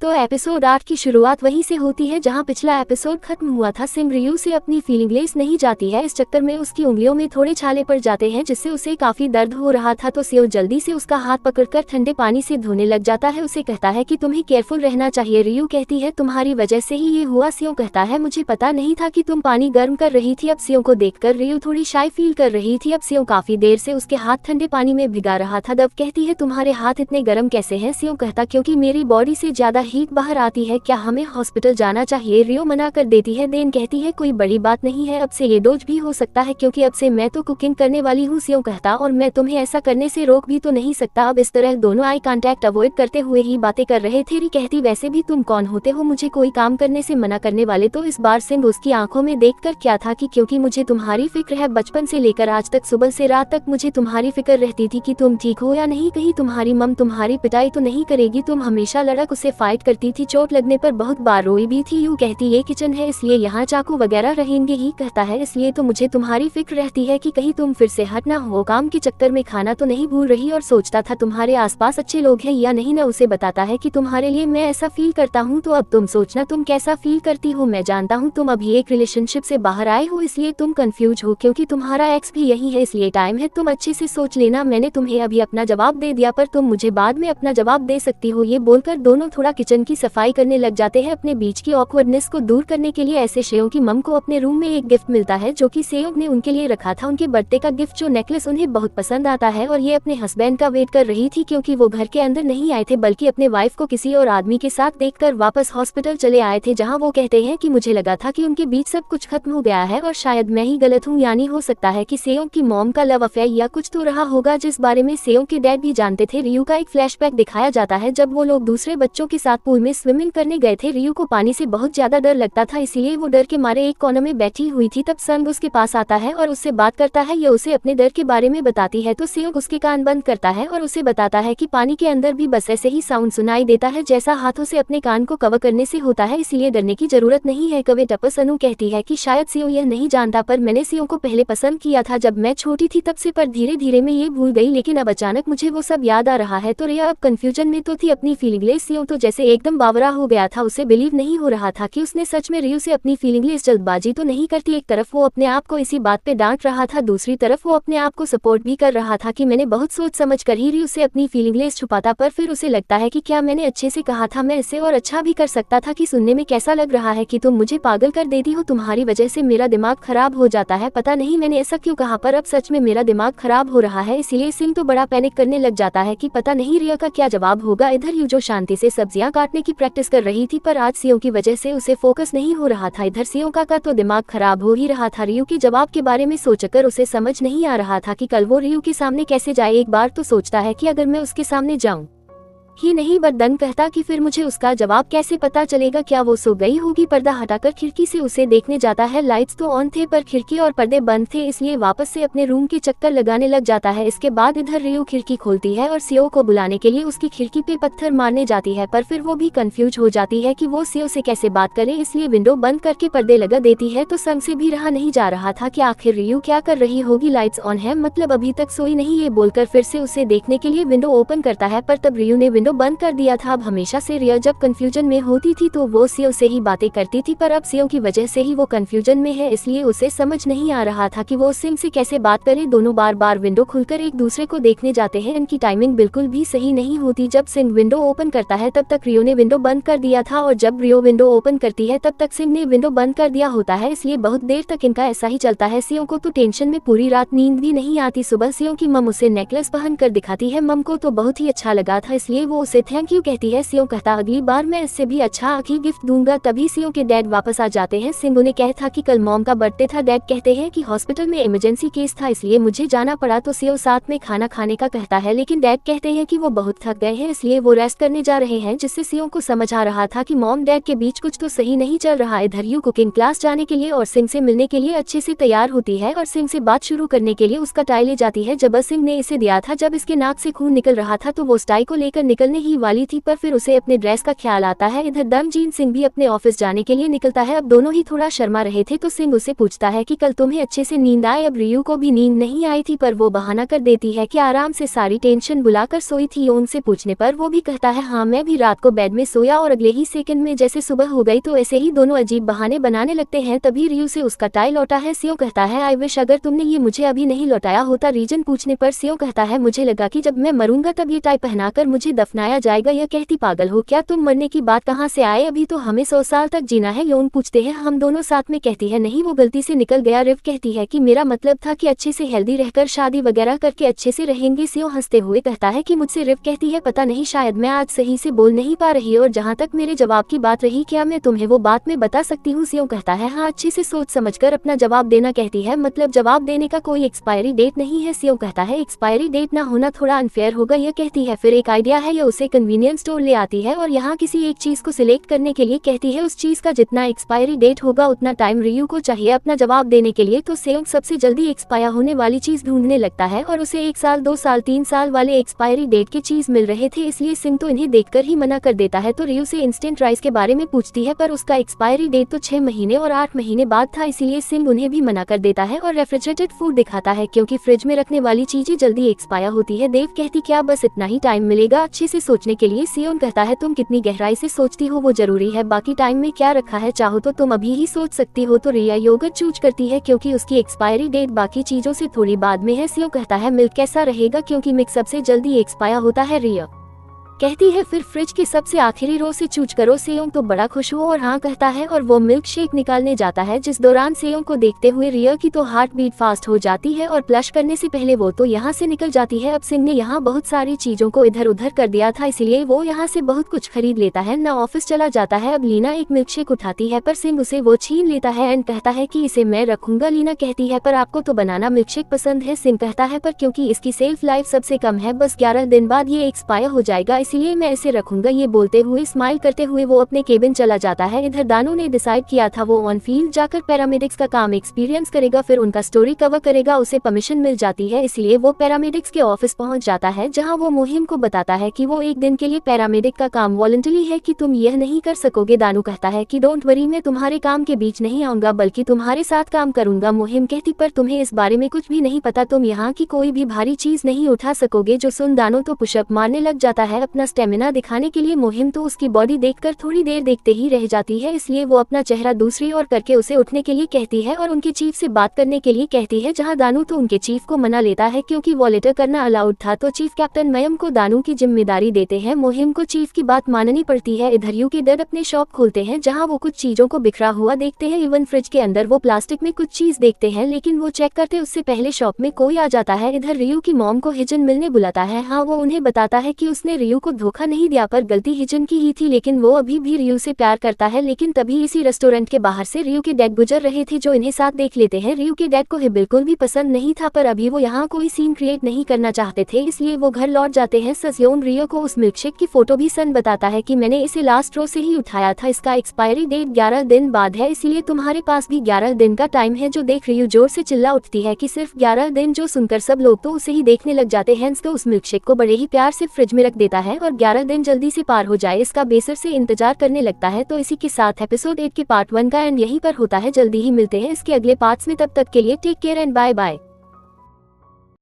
तो एपिसोड 8 की शुरुआत वहीं से होती है जहां पिछला एपिसोड खत्म हुआ था। सिंह रियू से अपनी फीलिंगलेस नहीं जाती है। इस चक्कर में उसकी उंगलियों में थोड़े छाले पड़ जाते हैं जिससे उसे काफी दर्द हो रहा था। तो सियो जल्दी से उसका हाथ पकड़कर ठंडे पानी से धोने लग जाता है। उसे कहता है कि तुम्हें केयरफुल रहना चाहिए। रियू कहती है तुम्हारी वजह से ही ये हुआ। सियो कहता है मुझे पता नहीं था कि तुम पानी गर्म कर रही थी। अब सियो को देखकर रियू थोड़ी शाय फील कर रही थी। अब सियो काफी देर से उसके हाथ ठंडे पानी में भिगा रहा था। दब कहती है तुम्हारे हाथ इतने गर्म कैसे हैं? सियो कहता क्योंकि मेरी बॉडी से ज्यादा हीट बाहर आती है। क्या हमें हॉस्पिटल जाना चाहिए? रियो मना कर देती है। देन कहती है कोई बड़ी बात नहीं है, अब से ये डोज भी हो सकता है क्योंकि अब से मैं तो कुकिंग करने वाली हूँ। सियो कहता और मैं तुम्हें ऐसा करने से रोक भी तो नहीं सकता। अब इस तरह दोनों आई कांटेक्ट अवॉइड करते हुए ही बातें कर रहे थे। री कहती वैसे भी तुम कौन होते हो मुझे कोई काम करने से मना करने वाले? तो इस बार सिंह उसकी आंखों में देखकर क्या था कि क्योंकि मुझे तुम्हारी फिक्र है। बचपन से लेकर आज तक सुबह से रात तक मुझे तुम्हारी फिक्र रहती थी कि तुम ठीक हो या नहीं, कहीं तुम्हारी मम तुम्हारी पिटाई तो नहीं करेगी। तुम हमेशा लड़क उसे फाइट करती थी, चोट लगने पर बहुत बार रोई भी थी। यूँ कहती ये किचन है इसलिए यहाँ चाकू वगैरह रहेंगे ही। कहता है इसलिए तो मुझे तुम्हारी फिक्र रहती है कि कहीं तुम फिर से हट ना हो। काम के चक्कर में खाना तो नहीं भूल रही और सोचता था तुम्हारे आसपास अच्छे लोग हैं या नहीं। न उसे बताता है कि तुम्हारे लिए मैं ऐसा फील करता हूँ तो अब तुम सोचना तुम कैसा फील करती हो। मैं जानता हूँ तुम अभी एक रिलेशनशिप से बाहर आए हो इसलिए तुम कंफ्यूज हो क्योंकि तुम्हारा एक्स भी यही है, इसलिए टाइम है तुम अच्छे से सोच लेना। मैंने तुम्हें अभी अपना जवाब दे दिया पर तुम मुझे बाद में अपना जवाब दे सकती हो। ये बोलकर दोनों थोड़ा किचन की सफाई करने लग जाते हैं अपने बीच की ऑकवर्डनेस को दूर करने के लिए। ऐसे शेयों की मम को अपने रूम में एक गिफ्ट मिलता है जो कि सेयोग ने उनके लिए रखा था, उनके बर्थडे का गिफ्ट जो नेकलेस उन्हें बहुत पसंद आता है। और ये अपने हस्बैंड का वेट कर रही थी क्योंकि वो घर के अंदर नहीं आए थे बल्कि अपने वाइफ को किसी और आदमी के साथ देखकर वापस हॉस्पिटल चले आए थे, जहाँ वो कहते हैं कि मुझे लगा था कि उनके बीच सब कुछ खत्म हो गया है और शायद मैं ही गलत हूँ। यानी हो सकता है कि सेयोग की मॉम का लव अफेयर या कुछ तो रहा होगा जिस बारे में सेयोग के डैड भी जानते थे। रियू का एक फ्लैशबैक दिखाया जाता है जब वो लोग दूसरे बच्चों के साथ पूल में स्विमिंग करने गए थे। रियू को पानी से बहुत ज्यादा डर लगता था इसलिए वो डर के मारे एक कोने में बैठी हुई थी। तब संग उसके पास आता है और उससे बात करता है। ये उसे अपने डर के बारे में बताती है तो सेयोग उसके कान बंद करता है और उसे बताता है कि पानी के अंदर भी बस ऐसे ही साउंड सुनाई देता है जैसा हाथों से अपने कान को कवर करने से होता है, इसलिए डरने की जरूरत नहीं है। कवे टपस अनु कहती है कि शायद सियो यह नहीं जानता पर मैंने सियो को पहले पसंद किया था जब मैं छोटी थी तब से, पर धीरे धीरे मैं ये भूल गई लेकिन अब अचानक मुझे वो सब याद आ रहा है। तो रिया अब कंफ्यूजन में तो थी अपनी फीलिंगलेस। सियो तो जैसे एकदम बावरा हो गया था, उसे बिलीव नहीं हो रहा था कि उसने सच में रियू से अपनी फीलिंगलेस जल्दबाजी तो नहीं करती। एक तरफ वो अपने आप को इसी बात पे डांट रहा था, दूसरी तरफ वो अपने आप को सपोर्ट भी कर रहा था कि मैंने बहुत सोच समझ कर ही रियू से अपनी फीलिंगलेस छुपाता। पर फिर उसे लगता है कि क्या मैंने अच्छे से कहा था, मैं इससे और अच्छा भी कर सकता था। कि सुनने में कैसा लग रहा है कि तुम मुझे पागल कर देती हो, तुम्हारी वजह से मेरा दिमाग खराब हो जाता है। पता नहीं मैंने ऐसा क्यों कहा पर अब सच में मेरा दिमाग खराब हो रहा है। इसलिए सिंह तो बड़ा पैनिक करने लग जाता है कि पता नहीं रिया का क्या जवाब होगा। इधर यू जो शांति से सब्जियां काटने की प्रैक्टिस कर रही थी पर आज सियो की वजह से उसे फोकस नहीं हो रहा था। इधर सियो का तो दिमाग खराब हो ही रहा था। रियू के जवाब के बारे में सोचकर उसे समझ नहीं आ रहा था कि कल वो रियू के सामने कैसे जाए। एक बार तो सोचता है कि अगर मैं उसके सामने जाऊं ही नहीं बदन कहता कि फिर मुझे उसका जवाब कैसे पता चलेगा, क्या वो सो गई होगी। पर्दा हटाकर खिड़की से उसे देखने जाता है। लाइट्स तो ऑन थे पर खिड़की और पर्दे बंद थे इसलिए वापस से अपने रूम के चक्कर लगाने लग जाता है। इसके बाद इधर रियू खिड़की खोलती है और सियो को बुलाने के लिए उसकी खिड़की पे पत्थर मारने जाती है पर फिर वो भी कंफ्यूज हो जाती है कि वो सियो से कैसे बात करे, इसलिए विंडो बंद करके पर्दे लगा देती है। तो संग से भी रहा नहीं जा रहा था कि आखिर रियू क्या कर रही होगी, लाइट्स ऑन है मतलब अभी तक सोई नहीं। ये बोलकर फिर से उसे देखने के लिए विंडो ओपन करता है पर तब रियू ने विंडो बंद कर दिया था। अब हमेशा से रिया जब कंफ्यूजन में होती थी तो वो सियो से ही बातें करती थी पर अब सियो की वजह से ही वो कंफ्यूजन में है, इसलिए उसे समझ नहीं आ रहा था कि वो सिंह से कैसे बात करे। दोनों बार बार विंडो खुलकर एक दूसरे को देखने जाते हैं। इनकी टाइमिंग बिल्कुल भी सही नहीं होती। जब सिंह विंडो ओपन करता है तब तक रियो ने विंडो बंद कर दिया था और जब रियो विंडो ओपन करती है तब तक सिंह ने विंडो बंद कर दिया होता है, इसलिए बहुत देर तक इनका ऐसा ही चलता है। सियो को तो टेंशन में पूरी रात नींद भी नहीं आती। सुबह सियो की मम उसे नेकलेस पहन कर दिखाती है। मम को तो बहुत ही अच्छा लगा था इसलिए वो उसे थैंक यू कहती है। सियो कहता अगली बार मैं इससे भी अच्छा आखिर गिफ्ट दूंगा। तभी सियो के डैड वापस आ जाते हैं। सिंह उन्हें कहता था कि कल मॉम का बर्थडे था। डैड कहते हैं कि हॉस्पिटल में इमरजेंसी केस था इसलिए मुझे जाना पड़ा। तो सियो साथ में खाना खाने का कहता है लेकिन डैड कहते हैं कि वो बहुत थक गए हैं इसलिए वो रेस्ट करने जा रहे हैं, जिससे सियो को समझ आ रहा था कि मॉम डैड के बीच कुछ तो सही नहीं चल रहा। इधर यू कुकिंग क्लास जाने के लिए और सिंह से मिलने के लिए अच्छे से तैयार होती है और सिंह से बात शुरू करने के लिए उसका टाई ले जाती है। जब सिंह ने इसे दिया था जब इसके नाक से खून निकल रहा था तो वो टाई को लेकर निकल निकलने ही वाली थी, पर फिर उसे अपने ड्रेस का ख्याल आता है। इधर दमजीत सिंह भी अपने ऑफिस जाने के लिए निकलता है। अब दोनों ही थोड़ा शर्मा रहे थे तो सिंह उसे पूछता है कि कल तुम्हें अच्छे से नींद आए। अब रियू को भी नींद नहीं आई थी, पर वो बहाना कर देती है कि आराम से सारी टेंशन बुलाकर सोई थी। योन से पूछने पर वो भी कहता है हाँ, मैं भी रात को बेड में सोया, और अगले ही सेकंड में जैसे सुबह हो गई। तो ऐसे ही दोनों अजीब बहाने बनाने लगते हैं। तभी रियू से उसका टाई लौटा है। सियो कहता है आई विश अगर तुमने ये मुझे अभी नहीं लौटाया होता। रीजन पूछने पर सियो कहता है मुझे लगा कि जब मैं मरूंगा तब ये टाई पहनाकर मुझे दफनाया जाएगा। यह कहती पागल हो क्या, तुम मरने की बात कहाँ से आए, अभी तो हमें 100 साल तक जीना है। योन पूछते हैं हम दोनों साथ में, कहती है नहीं वो गलती से निकल गया। रिव कहती है कि मेरा मतलब था कि अच्छे से हेल्दी रहकर शादी वगैरह करके अच्छे से रहेंगे। सियो हंसते हुए कहता है कि मुझसे। रिव कहती है पता नहीं शायद मैं आज सही से बोल नहीं पा रही, और जहाँ तक मेरे जवाब की बात रही क्या मैं तुम्हें वो बात में बता सकती हूँ। सियो कहता है हाँ, अच्छे से सोच समझकर अपना जवाब देना। कहती है मतलब जवाब देने का कोई एक्सपायरी डेट नहीं है। सियो कहता है एक्सपायरी डेट ना होना थोड़ा अनफेयर होगा। यह कहती है फिर एक आइडिया है। यह उसे कन्वीनियंस स्टोर ले आती है और यहाँ किसी एक चीज को सिलेक्ट करने के लिए कहती है उस चीज का जितना एक्सपायरी डेट होगा उतना टाइम रियू को चाहिए अपना जवाब देने के लिए। तो सेयोंग सबसे जल्दी एक्सपायर होने वाली चीज ढूंढने लगता है और उसे 1 साल 2 साल 3 साल वाले एक्सपायरी डेट के चीज मिल रहे थे, इसलिए सिंह तो इन्हें देखकर ही मना कर देता है। तो रियू से इंस्टेंट राइस के बारे में पूछती है, पर उसका एक्सपायरी डेट तो 6 महीने और 8 महीने बाद था, इसीलिए सिंह उन्हें भी मना कर देता है और रेफ्रिजरेटेड फूड दिखाता है क्योंकि फ्रिज में रखने वाली चीजें जल्दी एक्सपायर होती है। देव कहती क्या बस इतना ही टाइम मिलेगा अच्छे से सोचने के लिए। सियोन कहता है तुम कितनी गहराई से सोचती हो वो जरूरी है, बाकी टाइम में क्या रखा है, चाहो तो तुम अभी ही सोच सकती हो। तो रिया योगर्ट चूज करती है क्योंकि उसकी एक्सपायरी डेट बाकी चीजों से थोड़ी बाद में है। सियो कहता है मिल्क कैसा रहेगा क्योंकि मिल्क सबसे जल्दी एक्सपायर होता है। रिया कहती है फिर फ्रिज की सबसे आखिरी रो से चूज करो। सेयोंग तो बड़ा खुश हो और हाँ कहता है और वो मिल्क शेक निकालने जाता है, जिस दौरान सेयोंग को देखते हुए रिया की तो हार्ट बीट फास्ट हो जाती है और प्लश करने से पहले वो तो यहाँ से निकल जाती है। अब सिंह ने यहाँ बहुत सारी चीजों को इधर उधर कर दिया था, इसलिए वो यहाँ से बहुत कुछ खरीद लेता है न ऑफिस चला जाता है। अब लीना एक मिल्क शेक उठाती है पर सिंह उसे वो छीन लेता है एंड कहता है कि इसे मैं रखूंगा। लीना कहती है पर आपको तो बनाना मिल्क शेक पसंद है। सिंह कहता है पर क्योंकि इसकी सेल्फ लाइफ सबसे कम है, बस 11 दिन बाद ये एक्सपायर हो जाएगा, इसलिए मैं इसे रखूंगा। ये बोलते हुए स्माइल करते हुए वो अपने केबिन चला जाता है। इधर दानू ने डिसाइड किया था वो ऑन फील्ड जाकर पैरामेडिक्स का काम एक्सपीरियंस करेगा, फिर उनका स्टोरी कवर करेगा। उसे परमिशन मिल जाती है, इसलिए वो पैरामेडिक्स के ऑफिस पहुंच जाता है जहां वो मुहिम को बताता है कि वो एक दिन के लिए पैरामेडिक का काम वॉलंटरी है कि तुम यह नहीं कर सकोगे। दानू कहता है कि डोंट वरी, मैं तुम्हारे काम के बीच नहीं आऊंगा बल्कि तुम्हारे साथ काम करूंगा। मुहिम कहती पर तुम्हें इस बारे में कुछ भी नहीं पता, तुम यहाँ की कोई भी भारी चीज नहीं उठा सकोगे। जो सुन दानू तो पुशअप मारने लग जाता है अपना स्टेमिना दिखाने के लिए। मुहिम तो उसकी बॉडी देखकर थोड़ी देर देखते ही रह जाती है, इसलिए वो अपना चेहरा दूसरी ओर करके उसे उठने के लिए कहती है और उनके चीफ से बात करने के लिए कहती है, जहां दानू तो उनके चीफ को मना लेता है क्योंकि वॉलेटर करना अलाउड था। तो चीफ कैप्टन मयम को दानू की जिम्मेदारी देते हैं। मुहिम को चीफ की बात माननी पड़ती है। इधर यू के डैड अपने शॉप खोलते हैं जहाँ वो कुछ चीजों को बिखरा हुआ देखते हैं, इवन फ्रिज के अंदर वो प्लास्टिक में कुछ चीज देखते हैं, लेकिन वो चेक करते उससे पहले शॉप में कोई आ जाता है। इधर रियू की मॉम को हिजन मिलने बुलाता है। हाँ, वो उन्हें बताता है कि उसने रियू को धोखा नहीं दिया पर गलती हिजन की ही थी, लेकिन वो अभी भी रियू से प्यार करता है। लेकिन तभी इसी रेस्टोरेंट के बाहर से रियू के डैड गुजर रहे थे जो इन्हें साथ देख लेते हैं। रियू के डैड को ये बिल्कुल भी पसंद नहीं था, पर अभी वो यहाँ कोई सीन क्रिएट नहीं करना चाहते थे, इसलिए वो घर लौट जाते हैं। सजयोन रियो को उस मिल्कशेक की फोटो भी सन बताता है कि मैंने इसे लास्ट रो से ही उठाया था, इसका एक्सपायरी डेट 11 दिन बाद है, इसीलिए तुम्हारे पास भी 11 दिन का टाइम है। जो देख रियू जोर से चिल्ला उठती है कि सिर्फ 11 दिन, जो सुनकर सब लोग तो उसे ही देखने लग जाते हैं। तो उस मिल्कशेक को बड़े ही प्यार से फ्रिज में रख देता है और 11 दिन जल्दी से पार हो जाए इसका बेसर से इंतजार करने लगता है। तो इसी के साथ एपिसोड 8 के पार्ट 1 का एंड यहीं पर होता है। जल्दी ही मिलते हैं इसके अगले पार्ट्स में, तब तक के लिए take care and bye bye.